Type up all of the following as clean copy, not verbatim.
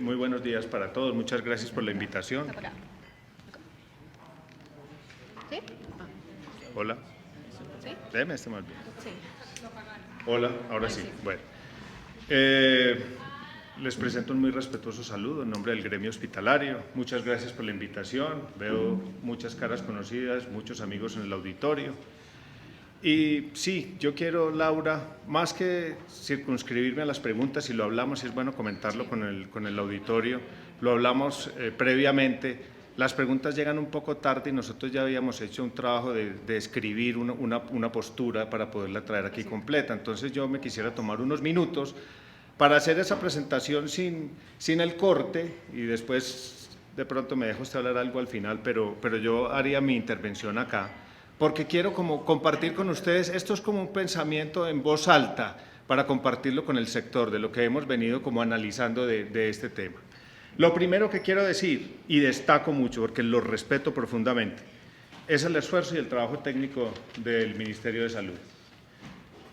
Muy buenos días para todos. Muchas gracias por la invitación. ¿Sí? Hola. ¿Sí? Déjeme este más bien. Sí. Hola, ahora sí. Bueno. Les presento un muy respetuoso saludo en nombre del gremio hospitalario. Muchas gracias por la invitación. Veo muchas caras conocidas, muchos amigos en el auditorio. Y sí, yo quiero, Laura, más que circunscribirme a las preguntas, y lo hablamos, y es bueno comentarlo con el auditorio, lo hablamos previamente, las preguntas llegan un poco tarde y nosotros ya habíamos hecho un trabajo de escribir una postura para poderla traer aquí completa. Entonces yo me quisiera tomar unos minutos para hacer esa presentación sin el corte, y después de pronto me dejo usted hablar algo al final, pero yo haría mi intervención acá, porque quiero como compartir con ustedes, esto es como un pensamiento en voz alta, para compartirlo con el sector, de lo que hemos venido como analizando de este tema. Lo primero que quiero decir, y destaco mucho porque lo respeto profundamente, es el esfuerzo y el trabajo técnico del Ministerio de Salud.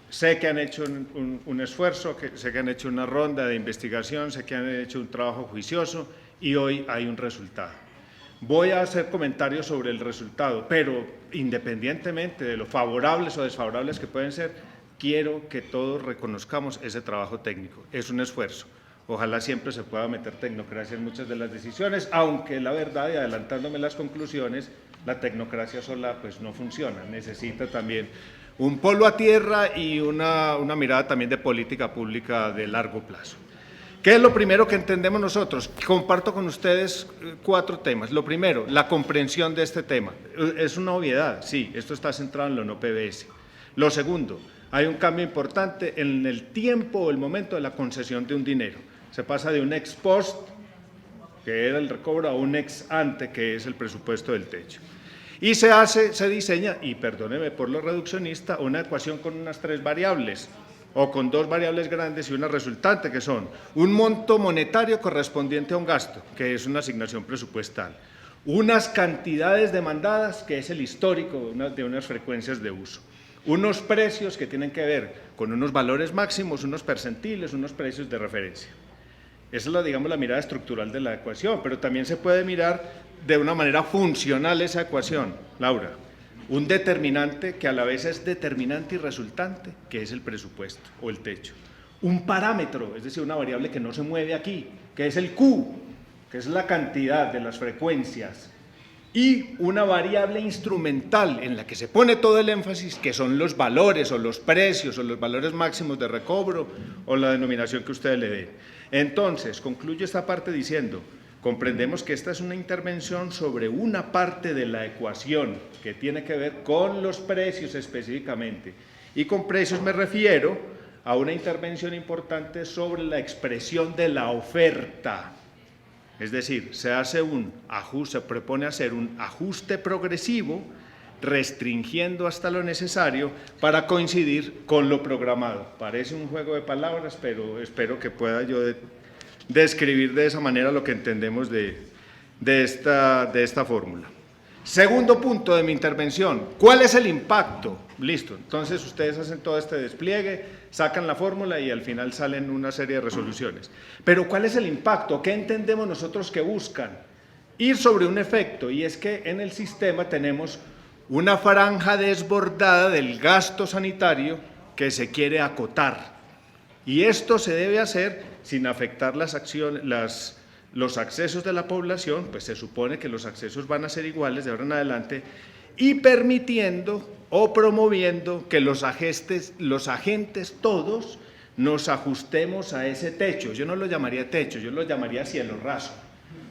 Sé que han hecho un esfuerzo, sé que han hecho una ronda de investigación, sé que han hecho un trabajo juicioso y hoy hay un resultado. Voy a hacer comentarios sobre el resultado, pero independientemente de lo favorables o desfavorables que pueden ser, quiero que todos reconozcamos ese trabajo técnico. Es un esfuerzo. Ojalá siempre se pueda meter tecnocracia en muchas de las decisiones, aunque la verdad, y adelantándome las conclusiones, la tecnocracia sola pues no funciona, necesita también un polo a tierra y una mirada también de política pública de largo plazo. ¿Qué es lo primero que entendemos nosotros? Comparto con ustedes 4 temas. Lo primero, la comprensión de este tema. Es una obviedad, sí, esto está centrado en lo no PBS. Lo segundo, hay un cambio importante en el tiempo o el momento de la concesión de un dinero. Se pasa de un ex post, que era el recobro, a un ex ante, que es el presupuesto del techo. Y se diseña, y perdóneme por lo reduccionista, una ecuación con unas 3 variables, o con 2 variables grandes y una resultante, que son un monto monetario correspondiente a un gasto, que es una asignación presupuestal, unas cantidades demandadas, que es el histórico de unas frecuencias de uso, unos precios que tienen que ver con unos valores máximos, unos percentiles, unos precios de referencia. Esa es digamos, la mirada estructural de la ecuación, pero también se puede mirar de una manera funcional esa ecuación, Laura. Un determinante que a la vez es determinante y resultante, que es el presupuesto o el techo. Un parámetro, es decir, una variable que no se mueve aquí, que es el Q, que es la cantidad de las frecuencias, y una variable instrumental en la que se pone todo el énfasis, que son los valores o los precios o los valores máximos de recobro o la denominación que ustedes le den. Entonces, concluyo esta parte diciendo, comprendemos que esta es una intervención sobre una parte de la ecuación que tiene que ver con los precios específicamente. Y con precios me refiero a una intervención importante sobre la expresión de la oferta. Es decir, se propone hacer un ajuste progresivo, restringiendo hasta lo necesario para coincidir con lo programado. Parece un juego de palabras, pero espero que pueda yo describir de esa manera lo que entendemos de esta fórmula. Segundo punto de mi intervención, ¿cuál es el impacto? Listo, entonces ustedes hacen todo este despliegue, sacan la fórmula y al final salen una serie de resoluciones. Pero ¿cuál es el impacto? ¿Qué entendemos nosotros que buscan? Ir sobre un efecto, y es que en el sistema tenemos una franja desbordada del gasto sanitario que se quiere acotar. Y esto se debe hacer sin afectar los accesos de la población, pues se supone que los accesos van a ser iguales de ahora en adelante, y permitiendo o promoviendo que los agentes todos nos ajustemos a ese techo. Yo no lo llamaría techo, yo lo llamaría cielo raso,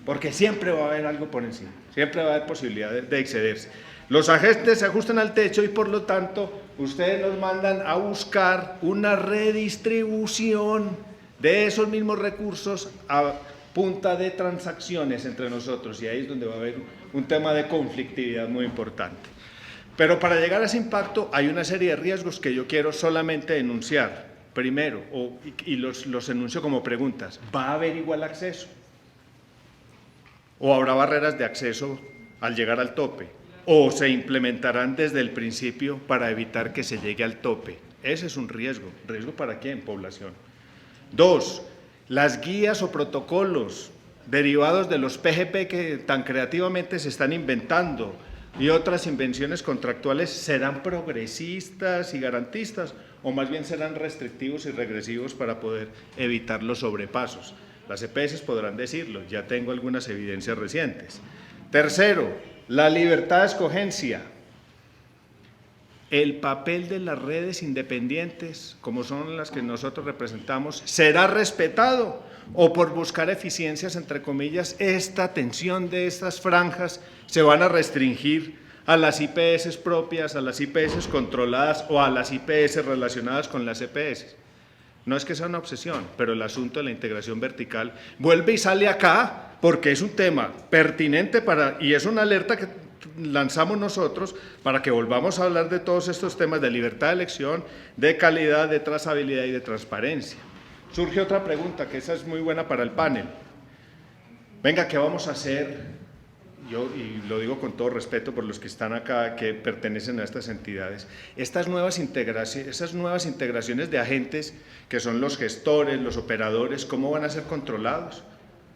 porque siempre va a haber algo por encima, siempre va a haber posibilidad de excederse. Los agentes se ajustan al techo y por lo tanto ustedes nos mandan a buscar una redistribución de esos mismos recursos a punta de transacciones entre nosotros, y ahí es donde va a haber un tema de conflictividad muy importante. Pero para llegar a ese impacto hay una serie de riesgos que yo quiero solamente enunciar. Primero, y los enuncio como preguntas, ¿va a haber igual acceso? ¿O habrá barreras de acceso al llegar al tope? ¿O se implementarán desde el principio para evitar que se llegue al tope? Ese es un riesgo. ¿Riesgo para quién? Población. 2. las guías o protocolos derivados de los PGP que tan creativamente se están inventando y otras invenciones contractuales serán progresistas y garantistas o más bien serán restrictivos y regresivos para poder evitar los sobrepasos. Las EPS podrán decirlo, ya tengo algunas evidencias recientes. Tercero, la libertad de escogencia. El papel de las redes independientes, como son las que nosotros representamos, ¿será respetado? ¿O por buscar eficiencias, entre comillas, esta atención de estas franjas se van a restringir a las IPS propias, a las IPS controladas o a las IPS relacionadas con las EPS? No es que sea una obsesión, pero el asunto de la integración vertical vuelve y sale acá porque es un tema pertinente y es una alerta que lanzamos nosotros para que volvamos a hablar de todos estos temas de libertad de elección, de calidad, de trazabilidad y de transparencia. Surge otra pregunta, que esa es muy buena para el panel. Venga, ¿qué vamos a hacer? Yo, y lo digo con todo respeto por los que están acá, que pertenecen a estas entidades, esas nuevas integraciones de agentes que son los gestores, los operadores, ¿cómo van a ser controlados?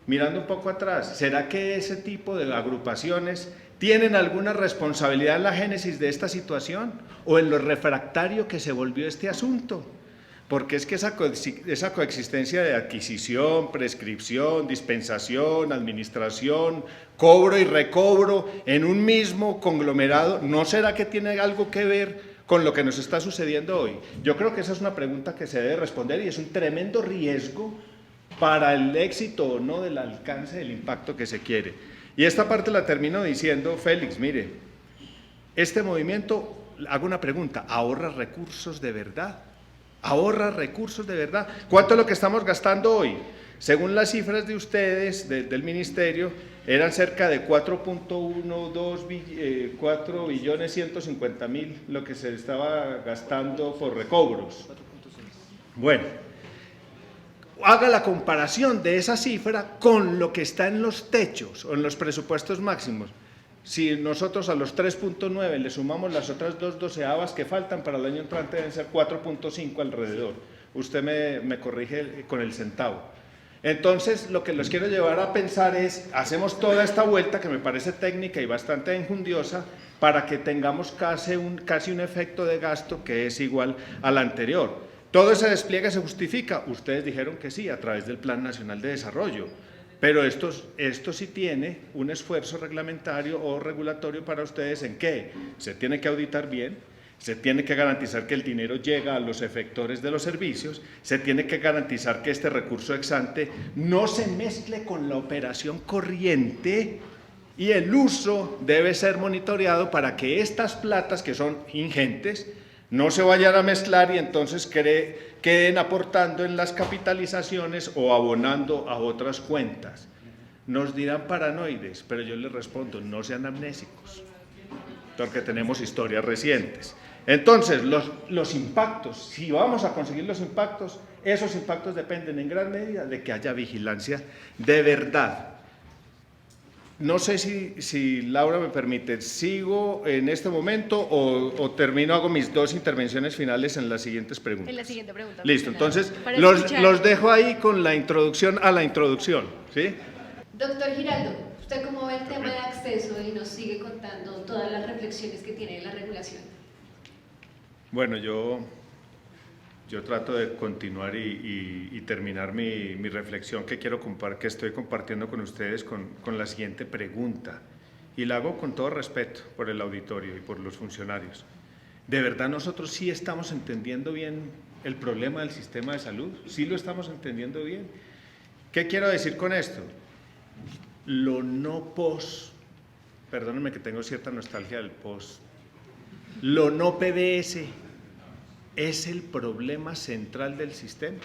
Mirando un poco atrás, ¿será que ese tipo de agrupaciones tienen alguna responsabilidad en la génesis de esta situación o en lo refractario que se volvió este asunto? Porque es que esa coexistencia de adquisición, prescripción, dispensación, administración, cobro y recobro en un mismo conglomerado, ¿no será que tiene algo que ver con lo que nos está sucediendo hoy? Yo creo que esa es una pregunta que se debe responder y es un tremendo riesgo para el éxito o no del alcance del impacto que se quiere. Y esta parte la termino diciendo, Félix, mire, este movimiento, hago una pregunta, ¿ahorra recursos de verdad? ¿Ahorra recursos de verdad? ¿Cuánto es lo que estamos gastando hoy? Según las cifras de ustedes, del ministerio, eran cerca de 4.150.000 lo que se estaba gastando por recobros. Bueno, haga la comparación de esa cifra con lo que está en los techos o en los presupuestos máximos. Si nosotros a los 3.9 le sumamos las otras 2/12 que faltan, para el año entrante deben ser 4.5 alrededor. Usted me corrige con el centavo. Entonces, lo que les quiero llevar a pensar es, hacemos toda esta vuelta que me parece técnica y bastante enjundiosa para que tengamos casi un efecto de gasto que es igual al anterior. ¿Todo ese despliegue se justifica? Ustedes dijeron que sí, a través del Plan Nacional de Desarrollo. Pero esto sí tiene un esfuerzo reglamentario o regulatorio para ustedes en que se tiene que auditar bien, se tiene que garantizar que el dinero llega a los efectores de los servicios, se tiene que garantizar que este recurso ex ante no se mezcle con la operación corriente y el uso debe ser monitoreado para que estas platas, que son ingentes, no se vayan a mezclar y entonces queden aportando en las capitalizaciones o abonando a otras cuentas. Nos dirán paranoides, pero yo les respondo, no sean amnésicos, porque tenemos historias recientes. Entonces, los impactos, si vamos a conseguir los impactos, esos impactos dependen en gran medida de que haya vigilancia de verdad. No sé si Laura me permite, ¿sigo en este momento o termino, hago mis dos intervenciones finales en las siguientes preguntas? En la siguiente pregunta. Listo, entonces los dejo ahí con la introducción a la introducción, ¿sí? Doctor Giraldo, ¿usted cómo ve el tema de acceso y nos sigue contando todas las reflexiones que tiene la regulación? Bueno, yo trato de continuar y terminar mi reflexión que estoy compartiendo con ustedes con la siguiente pregunta. Y la hago con todo respeto por el auditorio y por los funcionarios. ¿De verdad nosotros sí estamos entendiendo bien el problema del sistema de salud? ¿Sí lo estamos entendiendo bien? ¿Qué quiero decir con esto? Lo no post, perdónenme que tengo cierta nostalgia del post, lo no PBS es el problema central del sistema.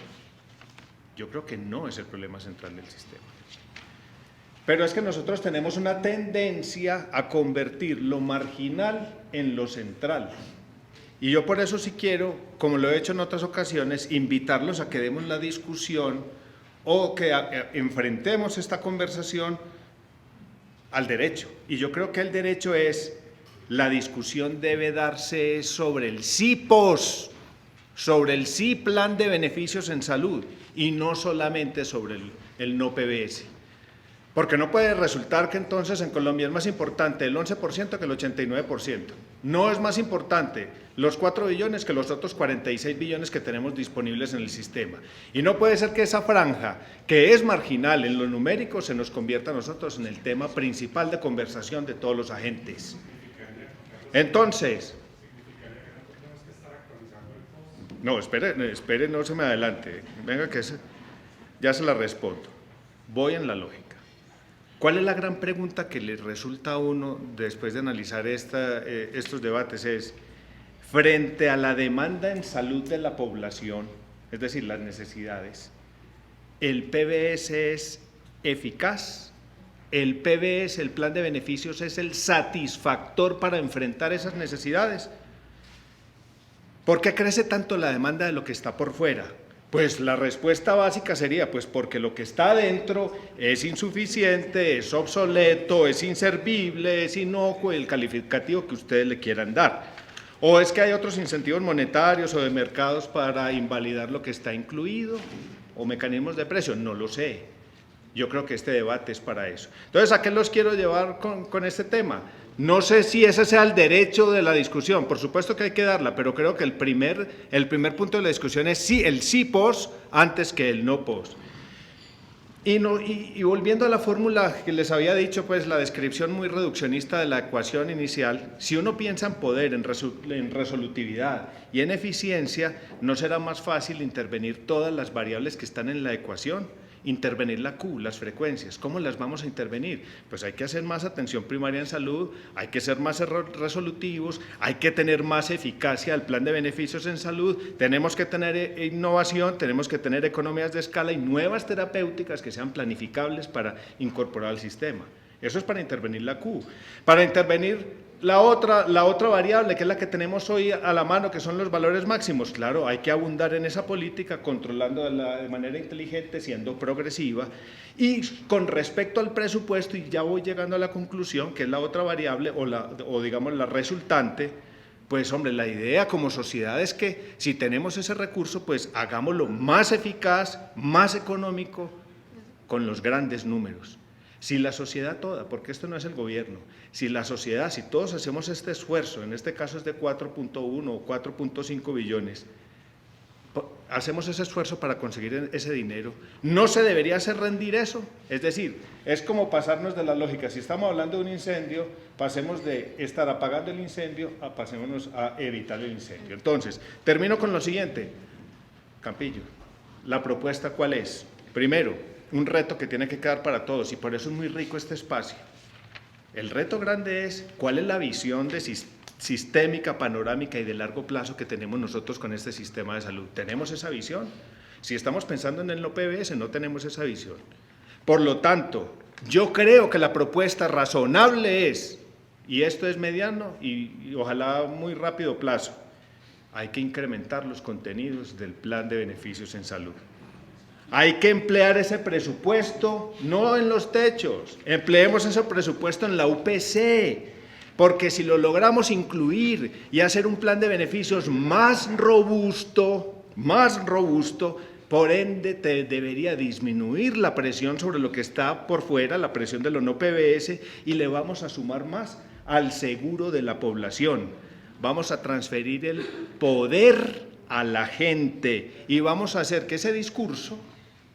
Yo creo que no es el problema central del sistema. Pero es que nosotros tenemos una tendencia a convertir lo marginal en lo central. Y yo por eso sí quiero, como lo he hecho en otras ocasiones, invitarlos a que demos la discusión o que enfrentemos esta conversación al derecho. Y yo creo que el derecho es, la discusión debe darse sobre el sí pos, sobre el sí plan de beneficios en salud y no solamente sobre el no PBS. Porque no puede resultar que entonces en Colombia es más importante el 11% que el 89%. No es más importante los 4 billones que los otros 46 billones que tenemos disponibles en el sistema. Y no puede ser que esa franja, que es marginal en lo numérico, se nos convierta a nosotros en el tema principal de conversación de todos los agentes. Entonces, no, espere, no se me adelante. Venga que ya se la respondo. Voy en la lógica. ¿Cuál es la gran pregunta que le resulta a uno después de analizar estos debates? Es, frente a la demanda en salud de la población, es decir, las necesidades, ¿el PBS es eficaz? ¿El PBS, el plan de beneficios, es el satisfactor para enfrentar esas necesidades? ¿Por qué crece tanto la demanda de lo que está por fuera? Pues la respuesta básica sería, pues porque lo que está adentro es insuficiente, es obsoleto, es inservible, es inocuo, el calificativo que ustedes le quieran dar. ¿O es que hay otros incentivos monetarios o de mercados para invalidar lo que está incluido? ¿O mecanismos de precio? No lo sé. Yo creo que este debate es para eso. Entonces, ¿a qué los quiero llevar con este tema? No sé si ese sea el derecho de la discusión, por supuesto que hay que darla, pero creo que el primer punto de la discusión es sí, el sí pos antes que el no pos. Y volviendo a la fórmula que les había dicho, pues la descripción muy reduccionista de la ecuación inicial, si uno piensa en poder, en resolutividad y en eficiencia, ¿no será más fácil intervenir todas las variables que están en la ecuación? Intervenir la Q, las frecuencias. ¿Cómo las vamos a intervenir? Pues hay que hacer más atención primaria en salud, hay que ser más resolutivos, hay que tener más eficacia al plan de beneficios en salud, tenemos que tener innovación, tenemos que tener economías de escala y nuevas terapéuticas que sean planificables para incorporar al sistema. Eso es para intervenir la Q. Para intervenir la otra variable, que es la que tenemos hoy a la mano, que son los valores máximos. Claro, hay que abundar en esa política, controlando de manera inteligente, siendo progresiva. Y con respecto al presupuesto, y ya voy llegando a la conclusión, que es la otra variable, o digamos la resultante, pues hombre, la idea como sociedad es que si tenemos ese recurso, pues hagámoslo más eficaz, más económico, con los grandes números. Si la sociedad toda, porque esto no es el gobierno, si la sociedad, si todos hacemos este esfuerzo, en este caso es de 4.1 o 4.5 billones, hacemos ese esfuerzo para conseguir ese dinero, ¿no se debería hacer rendir eso? Es decir, es como pasarnos de la lógica, si estamos hablando de un incendio, pasemos de estar apagando el incendio a pasémonos a evitar el incendio. Entonces, termino con lo siguiente, Campillo, ¿la propuesta cuál es? Primero, un reto que tiene que quedar para todos y por eso es muy rico este espacio. El reto grande es cuál es la visión sistémica, panorámica y de largo plazo que tenemos nosotros con este sistema de salud. ¿Tenemos esa visión? Si estamos pensando en el no PBS, no tenemos esa visión. Por lo tanto, yo creo que la propuesta razonable es, y esto es mediano y ojalá muy rápido plazo, hay que incrementar los contenidos del plan de beneficios en salud. Hay que emplear ese presupuesto, no en los techos, empleemos ese presupuesto en la UPC, porque si lo logramos incluir y hacer un plan de beneficios más robusto, por ende debería disminuir la presión sobre lo que está por fuera, la presión de lo no PBS, y le vamos a sumar más al seguro de la población. Vamos a transferir el poder a la gente y vamos a hacer que ese discurso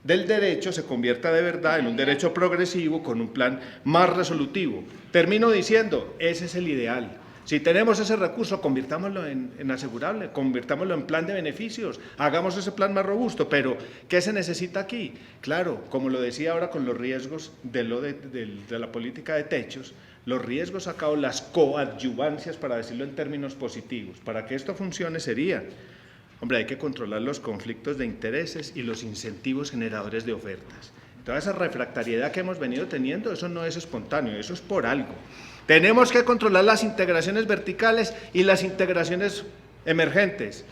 del derecho se convierta de verdad en un derecho progresivo con un plan más resolutivo. Termino diciendo, ese es el ideal. Si tenemos ese recurso, convirtámoslo en asegurable, convirtámoslo en plan de beneficios, hagamos ese plan más robusto, pero ¿qué se necesita aquí? Claro, como lo decía ahora con los riesgos de la política de techos, los riesgos a cabo, las coadyuvancias, para decirlo en términos positivos, para que esto funcione sería, hombre, hay que controlar los conflictos de intereses y los incentivos generadores de ofertas. Toda esa refractariedad que hemos venido teniendo, eso no es espontáneo, eso es por algo. Tenemos que controlar las integraciones verticales y las integraciones emergentes.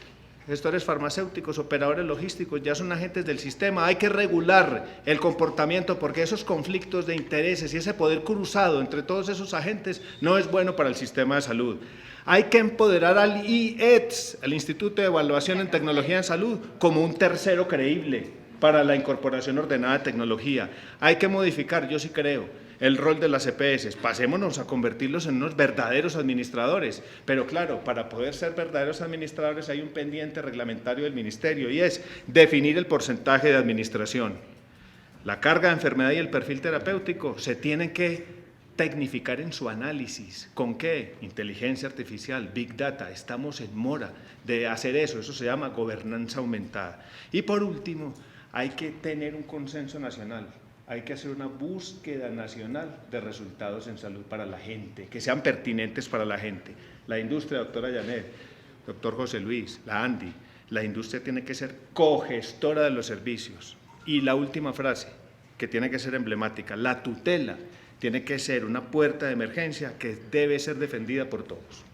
gestores farmacéuticos, operadores logísticos, ya son agentes del sistema. Hay que regular el comportamiento porque esos conflictos de intereses y ese poder cruzado entre todos esos agentes no es bueno para el sistema de salud. Hay que empoderar al IETS, el Instituto de Evaluación en Tecnología en Salud, como un tercero creíble para la incorporación ordenada de tecnología. Hay que modificar, yo sí creo, el rol de las EPS, pasémonos a convertirlos en unos verdaderos administradores, pero claro, para poder ser verdaderos administradores hay un pendiente reglamentario del ministerio y es definir el porcentaje de administración. La carga de enfermedad y el perfil terapéutico se tienen que tecnificar en su análisis. ¿Con qué? Inteligencia artificial, Big Data, estamos en mora de hacer eso se llama gobernanza aumentada. Y por último, hay que tener un consenso nacional. Hay que hacer una búsqueda nacional de resultados en salud para la gente, que sean pertinentes para la gente. La industria, doctora Janet, doctor José Luis, la Andy, la industria tiene que ser cogestora de los servicios. Y la última frase, que tiene que ser emblemática, la tutela tiene que ser una puerta de emergencia que debe ser defendida por todos.